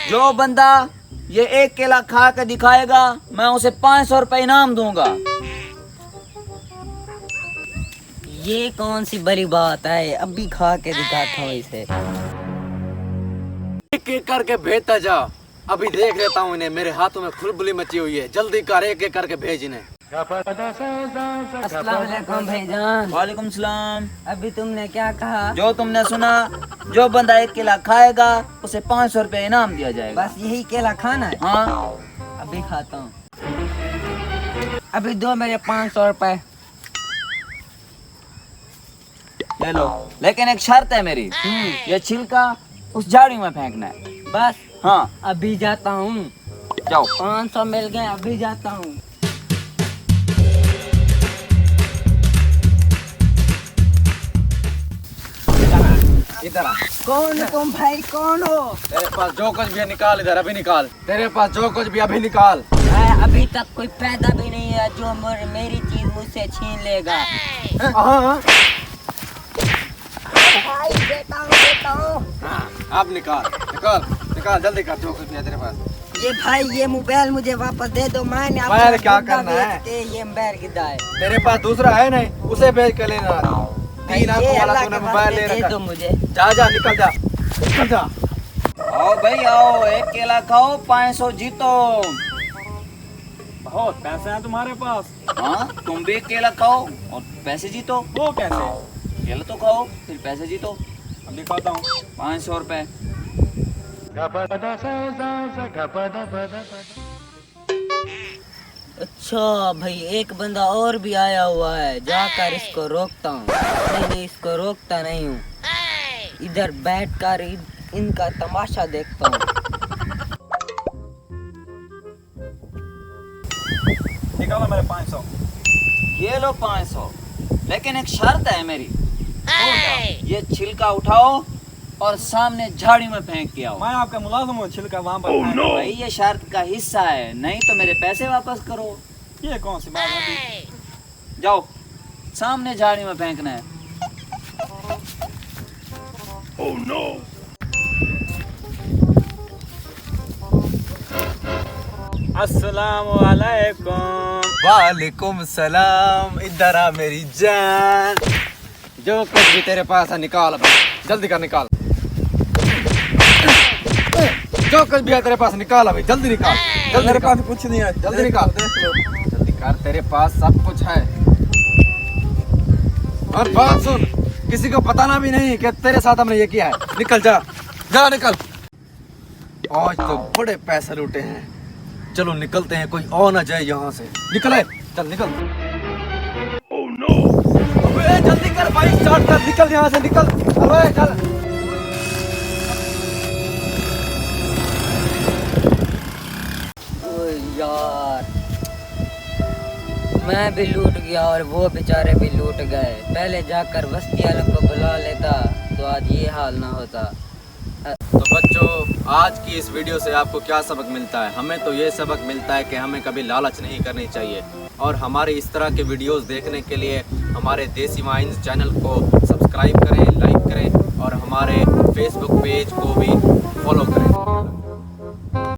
जो बंदा ये 1 केला खा के दिखाएगा मैं उसे 500 रुपए इनाम दूंगा। ये कौन सी बड़ी बात है, अभी खा के दिखाता हूँ इसे। एक एक करके भेजता जा, अभी देख लेता हूँ इन्हें। मेरे हाथों में खुलबुली मची हुई है, जल्दी कर, एक एक करके भेज इन्हें। अस्सलाम वालेकुम भाईजान। वालेकुम सलाम। अभी तुमने क्या कहा? जो तुमने सुना, जो बंदा 1 केला खाएगा उसे 500 रुपए इनाम दिया जाएगा। बस यही केला खाना है? हाँ अभी खाता हूँ। अभी दो मेरे 500 रुपए। ले लो, लेकिन एक शर्त है मेरी। ये छिलका उस झाड़ी में फेंकना है। बस हाँ अभी जाता हूँ। जाओ। 500 मिल गए, अभी जाता हूँ। इधर आ। कौन तुम भाई, कौन हो? तेरे पास जो कुछ भी है निकाल, इधर अभी निकाल। तेरे पास जो कुछ भी अभी निकाल। अभी तक कोई पैदा भी नहीं है जो मेरी चीज मुझसे छीन लेगा। हाँ भाई देता हूँ। अब निकाल निकाल निकाल, जल्दी कर, जो कुछ भी है तेरे पास। ये भाई ये मोबाइल मुझे वापस दे दो। मैंने मोबाइल क्या करना है? ये मोबाइल किधर है? तेरे पास दूसरा है नहीं, उसे भेज के लेना। 3 आंखों वाला तूने मोबाइल ले दे रखा। दो मुझे। जा जा, निकल जा, निकल जा। आओ भाई आओ, 1 केला खाओ 500 जीतो। बहुत पैसे हैं तुम्हारे पास। हाँ तुम भी 1 केला खाओ और पैसे जीतो। वो कैसे? केला तो खाओ फिर पैसे जीतो। अब दिखाता हूँ। 500 रुपए। अच्छा भाई, एक बंदा और भी आया हुआ है, जाकर इसको रोकता हूँ। नहीं इसको रोकता नहीं हूँ, इधर बैठकर इनका तमाशा देखता हूँ। निकालो मेरे 500। ये लो 500, लेकिन एक शर्त है मेरी। ये छिलका उठाओ और सामने झाड़ी में फेंक के आओ। मैं आपका मुलाजिम हूँ, छिलका वहाँ पर फेंक। भाई ये शर्त का हिस्सा है, नहीं तो मेरे पैसे वापस करो। ये कौन सी बात है? जाओ, सामने झाड़ी में फेंकना है। अस्सलाम वालेकुम। वालेकुम सलाम। इधर आ मेरी जान, जो कुछ भी तेरे पास है निकाल अभी, जल्दी कर, निकाल। जो कुछ भी है तेरे पास निकाल अभी, जल्दी निकाल, जल्दी। मेरे निकाल, पास कुछ नहीं है। जल्दी निकाल, जल्दी कर, तेरे पास सब कुछ है। और बात सुन, किसी को बताना भी नहीं कि तेरे साथ हमने ये किया है। निकल जा, जा निकल। आज तो बड़े पैसे लूटे हैं, चलो निकलते हैं, कोई और ना जाए यहाँ से। निकले, चल निकल। अबे जल्दी कर भाई, स्टार्ट कर, निकल यहाँ से, निकल। अबे चल। ओए यार, मैं भी लूट गया और वो बेचारे भी लूट गए। पहले जाकर बस्ती वालों को बुला लेता तो आज ये हाल ना होता। तो बच्चों, आज की इस वीडियो से आपको क्या सबक मिलता है? हमें तो ये सबक मिलता है कि हमें कभी लालच नहीं करनी चाहिए, और हमारे इस तरह के वीडियोस देखने के लिए हमारे देसी माइंस चैनल को सब्सक्राइब करें, लाइक करें, और हमारे फेसबुक पेज को भी फॉलो करें।